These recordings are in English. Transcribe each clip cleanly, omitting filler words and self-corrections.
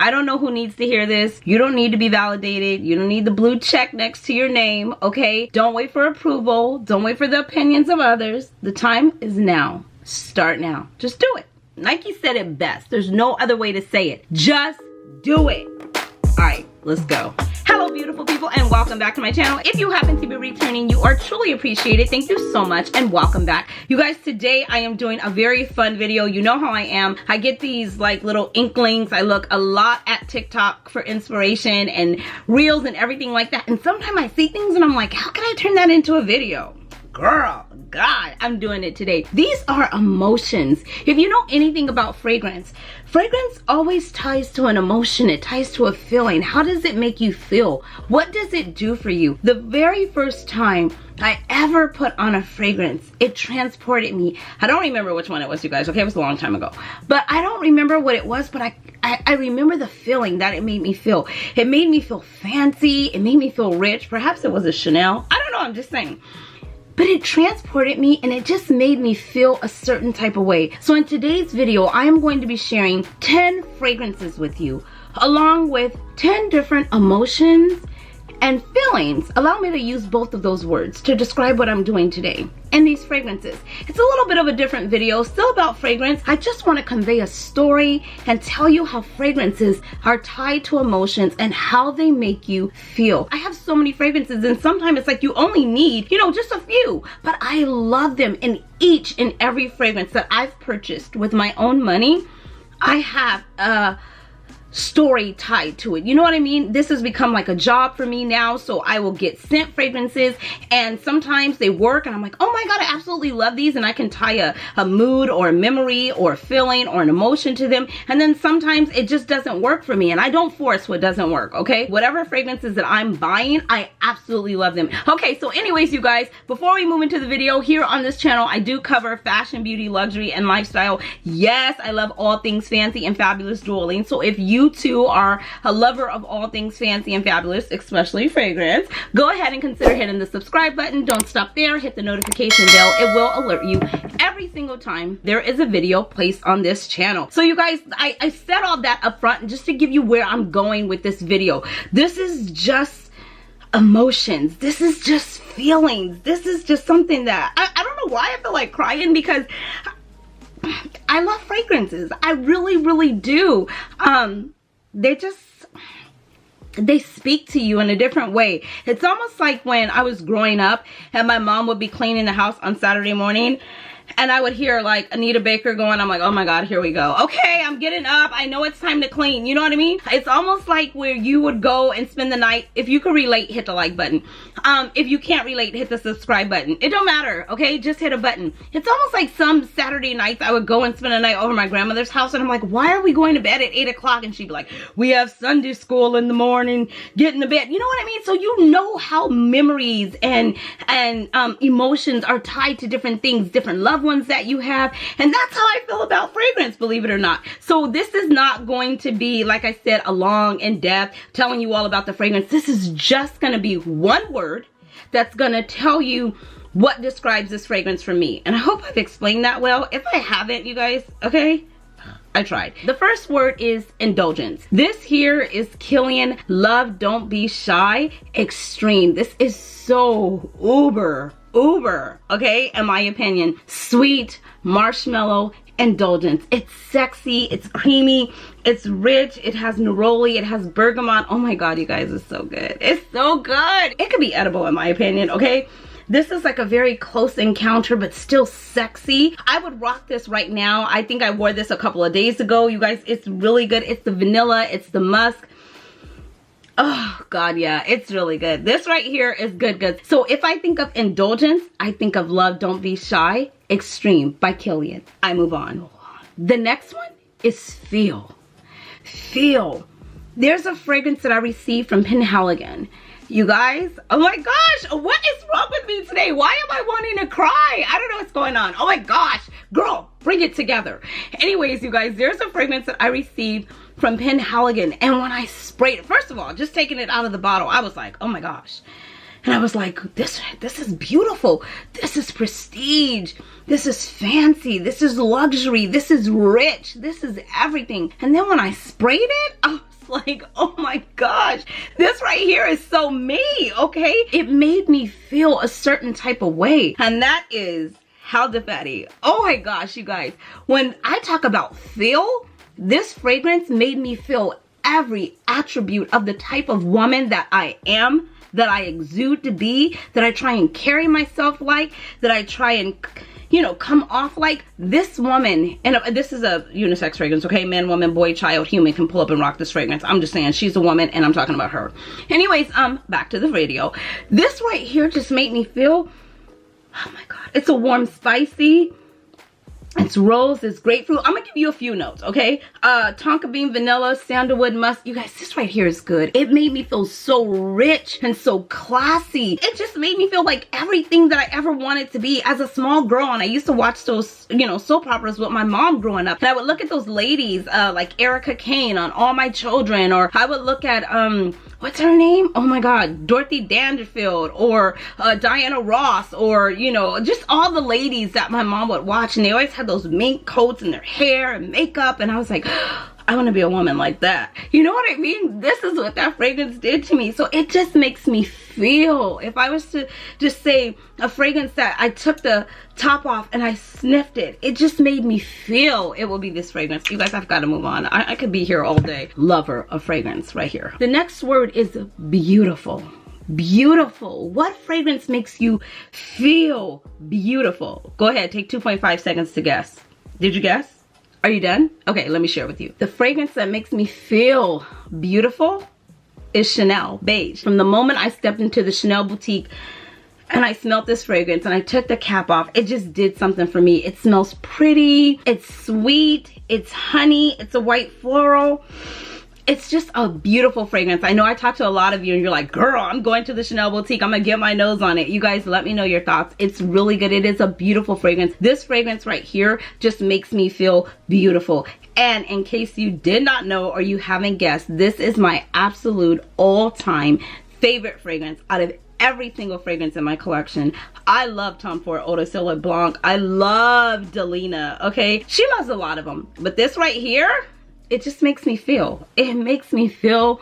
I don't know who needs to hear this. You don't need to be validated. You don't need the blue check next to your name, okay? Don't wait for approval. Don't wait for the opinions of others. The time is now. Start now. Just do it. Nike said it best. There's no other way to say it. Just do it. All right, let's go. Hello, beautiful people, and welcome back to my channel. If you happen to be returning, you are truly appreciated. Thank you so much, and welcome back. You guys, today I am doing a very fun video. You know how I am. I get these like little inklings. I look a lot at TikTok for inspiration and reels and everything like that. And sometimes I see things and I'm like, how can I turn that into a video? Girl, God, I'm doing it today. These are emotions. If you know anything about fragrance, fragrance always ties to an emotion. It ties to a feeling. How does it make you feel? What does it do for you? The very first time I ever put on a fragrance, it transported me. I don't remember which one it was, you guys. Okay, it was a long time ago. But I don't remember what it was, but I remember the feeling that it made me feel. It made me feel fancy. It made me feel rich. Perhaps it was a Chanel. I don't know, I'm just saying. But it transported me and it just made me feel a certain type of way. So in today's video, I am going to be sharing 10 fragrances with you, along with 10 different emotions and feelings. Allow me to use both of those words to describe what I'm doing today in these fragrances. It's a little bit of a different video, still about fragrance. I just want to convey a story and tell you how fragrances are tied to emotions and how they make you feel. I have so many fragrances and sometimes it's like you only need, you know, just a few, but I love them. In each and every fragrance that I've purchased with my own money, I have a story tied to it. You know what I mean? This has become like a job for me now. So I will get sent fragrances and sometimes they work and I'm like, oh my God, I absolutely love these. And I can tie a mood or a memory or a feeling or an emotion to them. And then sometimes it just doesn't work for me and I don't force what doesn't work. Okay. Whatever fragrances that I'm buying, I absolutely love them. Okay. So anyways, you guys, before we move into the video here on this channel, I do cover fashion, beauty, luxury, and lifestyle. Yes, I love all things fancy and fabulous jewelry. So if you too are a lover of all things fancy and fabulous, especially fragrance, go ahead and consider hitting the subscribe button. Don't stop there. Hit the notification bell. It will alert you every single time there is a video placed on this channel. So you guys, I said all that up front just to give you where I'm going with this video. This is just emotions. This is just feelings. This is just something that I don't know why I feel like crying, because I love fragrances. I really, really do. They speak to you in a different way. It's almost like when I was growing up and my mom would be cleaning the house on Saturday morning and I would hear like Anita Baker going, I'm like, oh my God, here we go. Okay, I'm getting up. I know it's time to clean. You know what I mean? It's almost like where you would go and spend the night. If you can relate, hit the like button. If you can't relate, hit the subscribe button. It don't matter, okay? Just hit a button. It's almost like some Saturday nights I would go and spend a night over my grandmother's house and I'm like, why are we going to bed at 8 o'clock? And she'd be like, we have Sunday school in the morning, get in the bed. You know what I mean? So you know how memories and emotions are tied to different things, different loved ones that you have. And that's how I feel about fragrance, believe it or not. So this is not going to be, like I said, a long in-depth telling you all about the fragrance. This is just going to be one word that's going to tell you what describes this fragrance for me. And I hope I've explained that well. If I haven't, you guys, okay, I tried. The first word is indulgence. This here is Kilian Love Don't Be Shy Extreme. This is so uber, okay, in my opinion. Sweet, marshmallow, indulgence. It's sexy, it's creamy, it's rich, it has neroli, it has bergamot. Oh my God, you guys, it's so good. It's so good. It could be edible in my opinion, okay? This is like a very close encounter, but still sexy. I would rock this right now. I think I wore this a couple of days ago. You guys, it's really good. It's the vanilla, it's the musk. Oh God, yeah, it's really good. This right here is good. So if I think of indulgence, I think of Love Don't Be Shy Extreme by Kilian. I move on. The next one is Feel. There's a fragrance that I received from Penhaligon. You guys, oh my gosh, what is wrong with me today? Why am I wanting to cry? I don't know what's going on. Oh my gosh, girl, bring it together. Anyways, you guys, there's a fragrance that I received from Penhaligon, and when I sprayed it, first of all, just taking it out of the bottle, I was like, oh my gosh. And I was like, this is beautiful. This is prestige. This is fancy. This is luxury. This is rich. This is everything. And then when I sprayed it, oh, like, oh my gosh, this right here is so me, okay? It made me feel a certain type of way, and that is how Fatty. Oh my gosh, you guys, when I talk about feel, this fragrance made me feel every attribute of the type of woman that I am, that I exude to be, that I try and carry myself like, that I try and, you know, come off like. This woman, and this is a unisex fragrance, okay? Man, woman, boy, child, human can pull up and rock this fragrance. I'm just saying, she's a woman and I'm talking about her. Anyways, back to the video. This right here just made me feel, oh my God, it's a warm, spicy, it's rose, it's grapefruit. I'm gonna give you a few notes, okay? Tonka bean, vanilla, sandalwood, musk. You guys, this right here is good. It made me feel so rich and so classy. It just made me feel like everything that I ever wanted to be as a small girl. And I used to watch those, you know, soap operas with my mom growing up. And I would look at those ladies, like Erica Kane on All My Children, or I would look at, what's her name? Oh my God, Dorothy Dangerfield, or Diana Ross, or, you know, just all the ladies that my mom would watch, and they always had those mink coats in their hair and makeup, and I was like, I want to be a woman like that. You know what I mean? This is what that fragrance did to me. So it just makes me feel, if I was to just say a fragrance that I took the top off and I sniffed it, it just made me feel, it will be this fragrance. You guys, I've got to move on. I could be here all day. Lover of fragrance right here. The next word is beautiful. Beautiful. What fragrance makes you feel beautiful? Go ahead, take 2.5 seconds to guess. Did you guess? Are you done? Okay, let me share with you. The fragrance that makes me feel beautiful is Chanel Beige. From the moment I stepped into the Chanel boutique and I smelled this fragrance and I took the cap off, it just did something for me. It smells pretty, it's sweet, it's honey, it's a white floral. It's just a beautiful fragrance. I know I talked to a lot of you and you're like, girl, I'm going to the Chanel boutique, I'm gonna get my nose on it. You guys, let me know your thoughts. It's really good. It is a beautiful fragrance. This fragrance right here just makes me feel beautiful. And in case you did not know or you haven't guessed, this is my absolute all-time favorite fragrance out of every single fragrance in my collection. I love Tom Ford Eau de Cologne Blanc. I love Delina, okay? She loves a lot of them. But this right here, it just makes me feel. It makes me feel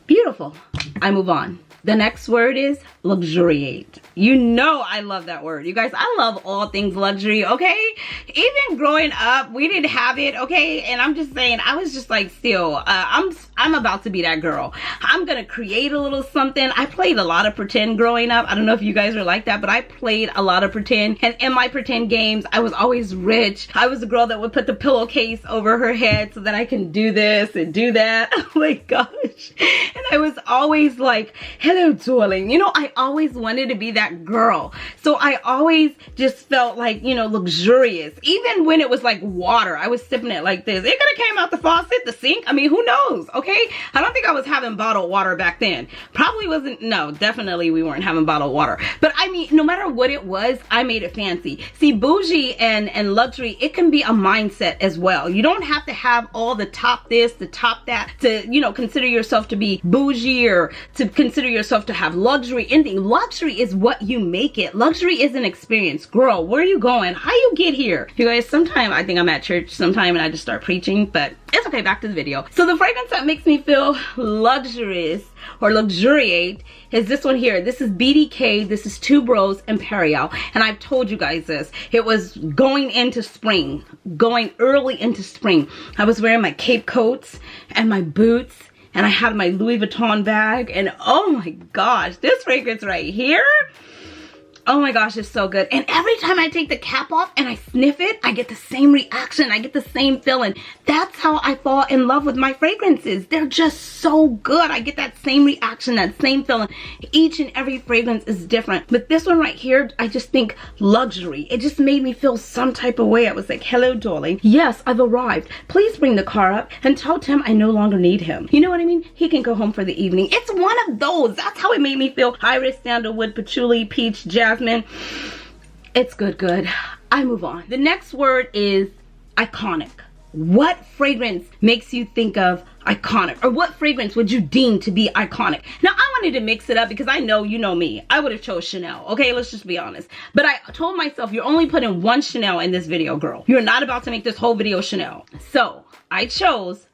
beautiful. I move on. The next word is luxuriate. You know I love that word. You guys, I love all things luxury, okay? Even growing up, we didn't have it, okay? And I'm just saying, I was just like, still, I'm about to be that girl. I'm gonna create a little something. I played a lot of pretend growing up. I don't know if you guys are like that, but I played a lot of pretend. And in my pretend games, I was always rich. I was the girl that would put the pillowcase over her head so that I can do this and do that. Oh my gosh. And I was always like, hello, darling. You know, I always wanted to be that girl. So I always just felt like, you know, luxurious. Even when it was like water, I was sipping it like this. It could have came out the faucet, the sink. I mean, who knows? Okay. I don't think I was having bottled water back then. Probably wasn't. No, definitely we weren't having bottled water. But I mean, no matter what it was, I made it fancy. See, bougie and luxury, it can be a mindset as well. You don't have to have all the top this, the top that to, you know, consider yourself to be bougie or to consider yourself to have luxury. Anything. Luxury is what you make it. Luxury is an experience. Girl, where are you going? How you get here? You guys, sometimes I think I'm at church sometime and I just start preaching, but it's okay. Back to the video. So the fragrance that makes me feel luxurious or luxuriate is this one here. This is BDK, this is Tuberose Imperial, and I've told you guys this. It was going into spring, going early into spring. I was wearing my cape coats and my boots, and I had my Louis Vuitton bag, and oh my gosh, this fragrance right here, oh my gosh, it's so good. And every time I take the cap off and I sniff it, I get the same reaction. I get the same feeling. That's how I fall in love with my fragrances. They're just so good. I get that same reaction, that same feeling. Each and every fragrance is different. But this one right here, I just think luxury. It just made me feel some type of way. I was like, hello, darling. Yes, I've arrived. Please bring the car up and tell Tim I no longer need him. You know what I mean? He can go home for the evening. It's one of those. That's how it made me feel. Iris, sandalwood, patchouli, peach, jasmine. It's good. I move on. The next word is iconic. What fragrance makes you think of iconic? Or what fragrance would you deem to be iconic? Now, I wanted to mix it up because I know, you know me, I would have chose Chanel. Okay, let's just be honest. But I told myself, you're only putting one Chanel in this video, girl. You're not about to make this whole video Chanel. So I chose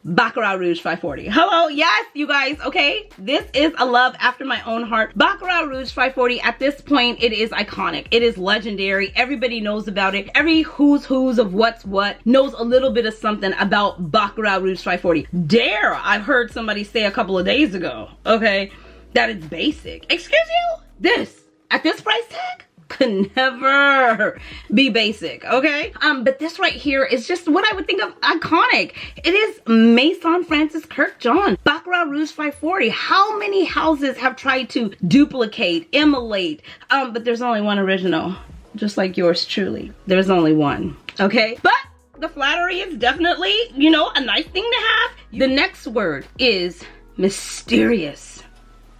Baccarat Rouge 540. Hello, yes, you guys, okay? This is a love after my own heart. Baccarat Rouge 540, at this point, it is iconic. It is legendary. Everybody knows about it. Every who's of what's what knows a little bit of something about Baccarat Rouge 540. Dare, I heard somebody say a couple of days ago, okay, that it's basic. Excuse you? This, at this price tag? Could never be basic, okay? But this right here is just what I would think of iconic. It is Maison Francis Kirkjohn, Baccarat Rouge 540. How many houses have tried to duplicate, emulate? But there's only one original, just like yours truly. There's only one, okay? But the flattery is definitely, you know, a nice thing to have. The next word is mysterious.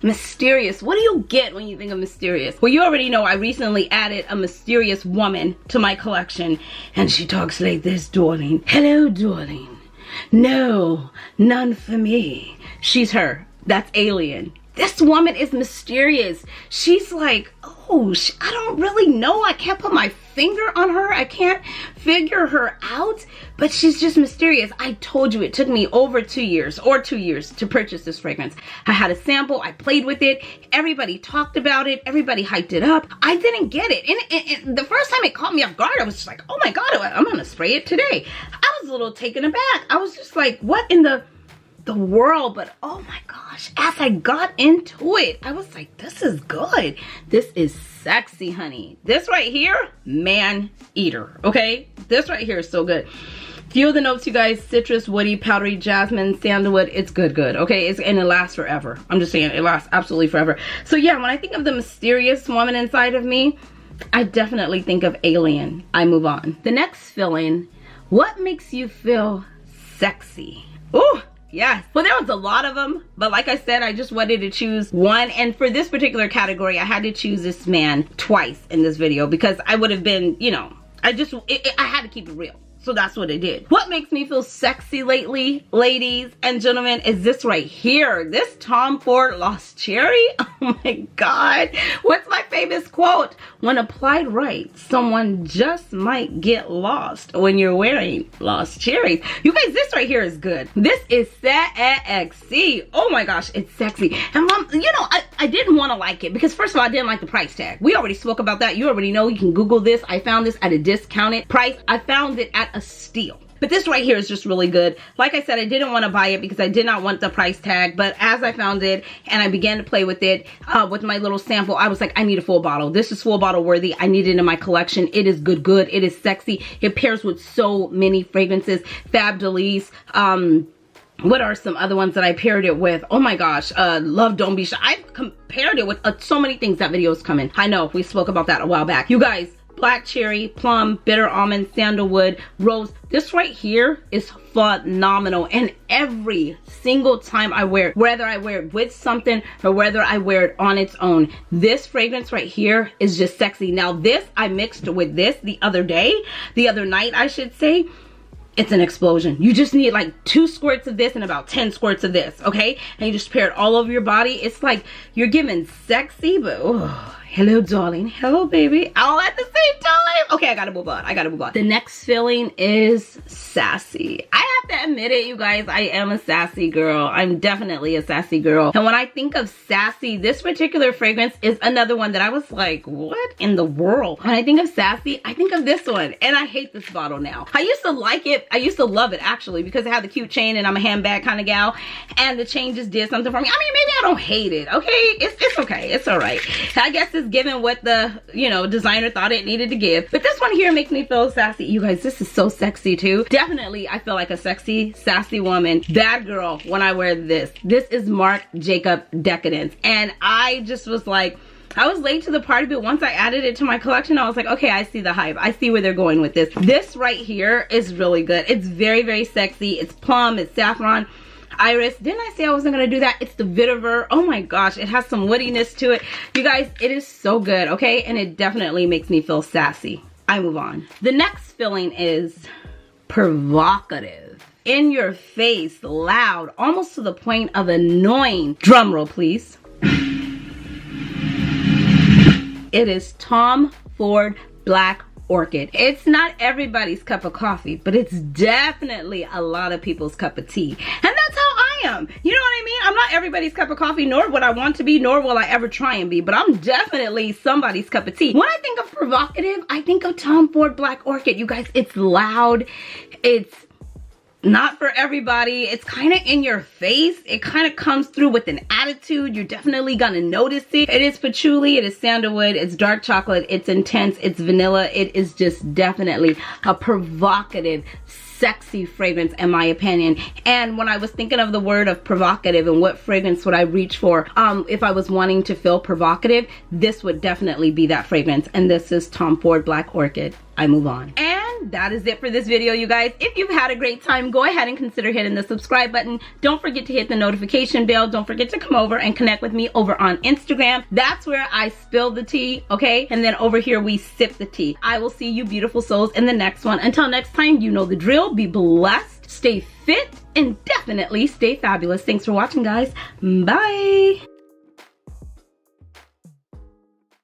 Mysterious. What do you get when you think of mysterious? Well, you already know I recently added a mysterious woman to my collection, and she talks like this, darling. Hello, darling. No, none for me. She's her. That's Alien. This woman is mysterious. She's like, oh, I don't really know. I can't put my finger on her. I can't figure her out, but she's just mysterious. I told you it took me over 2 years to purchase this fragrance. I had a sample. I played with it. Everybody talked about it. Everybody hyped it up. I didn't get it. And the first time it caught me off guard, I was just like, oh my God, I'm going to spray it today. I was a little taken aback. I was just like, what in the world? But oh my gosh, as I got into it, I was like, this is good. This is sexy, honey. This right here, man eater, okay? This right here is so good. Few of the notes, you guys: citrus, woody, powdery, jasmine, sandalwood. It's good, okay? And it lasts forever. I'm just saying, it lasts absolutely forever. So yeah, when I think of the mysterious woman inside of me, I definitely think of Alien. I move on. The next fill-in, what makes you feel sexy? Ooh. Yes. Well, there was a lot of them, but like I said, I just wanted to choose one. And for this particular category, I had to choose this man twice in this video because I would have been, you know, I had to keep it real. So that's what I did. What makes me feel sexy lately, ladies and gentlemen, is this right here. This Tom Ford Lost Cherry. Oh my God. What's my famous quote? When applied right, someone just might get lost when you're wearing Lost Cherries. You guys, this right here is good. This is sexy. Oh my gosh, it's sexy. And mom, you know, I didn't want to like it because first of all, I didn't like the price tag. We already spoke about that. You already know. You can Google this. I found this at a discounted price. I found it at a steal. But this right here is just really good. Like I said, I didn't want to buy it because I did not want the price tag. But as I found it and I began to play with it with my little sample, I was like, I need a full bottle. This is full bottle worthy. I need it in my collection. It is good. It is sexy. It pairs with so many fragrances. Fab Delise. What are some other ones that I paired it with? Oh my gosh. Love Don't Be Shy. I've compared it with so many things. That video's coming. I know. We spoke about that a while back. You guys, black cherry, plum, bitter almond, sandalwood, rose. This right here is phenomenal. And every single time I wear it, whether I wear it with something or whether I wear it on its own, this fragrance right here is just sexy. Now this, I mixed with this the other night, I should say. It's an explosion. You just need like 2 squirts of this and about 10 squirts of this, okay? And you just pair it all over your body. It's like you're giving sexy, but oh, hello, darling. Hello, baby. All at the same time. Okay, I gotta move on. The next filling is Sassy. I have to admit it, you guys. I am a sassy girl. I'm definitely a sassy girl. And when I think of Sassy, this particular fragrance is another one that I was like, what in the world? When I think of Sassy, I think of this one. And I hate this bottle now. I used to like it. I used to love it, actually, because it had the cute chain and I'm a handbag kind of gal. And the chain just did something for me. I mean, maybe I don't hate it, okay? It's okay. It's all right. I guess it's given what the, you know, designer thought it needed to give. But this one here makes me feel sassy. You guys, this is so sexy too. Definitely, I feel like a sexy, sassy woman. Bad girl when I wear this. This is Marc Jacob Decadence. And I just was like, I was late to the party, but once I added it to my collection, I was like, okay, I see the hype. I see where they're going with this. This right here is really good. It's very sexy. It's plum, it's saffron, iris. Didn't I say I wasn't gonna do that? It's the vetiver. Oh my gosh, it has some woodiness to it. You guys, it is so good, okay? And it definitely makes me feel sassy. I move on. The next filling is provocative. In your face, loud, almost to the point of annoying. Drum roll, please. It is Tom Ford Black Orchid. It's not everybody's cup of coffee, but it's definitely a lot of people's cup of tea. And that's how I am. You know what I mean? I'm not everybody's cup of coffee, nor would I want to be, nor will I ever try and be, but I'm definitely somebody's cup of tea. When I think of provocative, I think of Tom Ford Black Orchid. You guys, it's loud. It's not for everybody. It's kind of in your face. It kind of comes through with an attitude. You're definitely gonna notice it. It is patchouli, it is sandalwood, it's dark chocolate, it's intense, it's vanilla. It is just definitely a provocative, sexy fragrance in my opinion. And when I was thinking of the word of provocative and what fragrance would I reach for if I was wanting to feel provocative, this would definitely be that fragrance. And this is Tom Ford Black Orchid. I move on. And that is it for this video, you guys. If you've had a great time, go ahead and consider hitting the subscribe button. Don't forget to hit the notification bell. Don't forget to come over and connect with me over on Instagram. That's where I spill the tea, okay? And then over here we sip the tea. I will see you beautiful souls in the next one. Until next time, you know the drill. Be blessed, stay fit, and definitely stay fabulous. Thanks for watching, guys. Bye.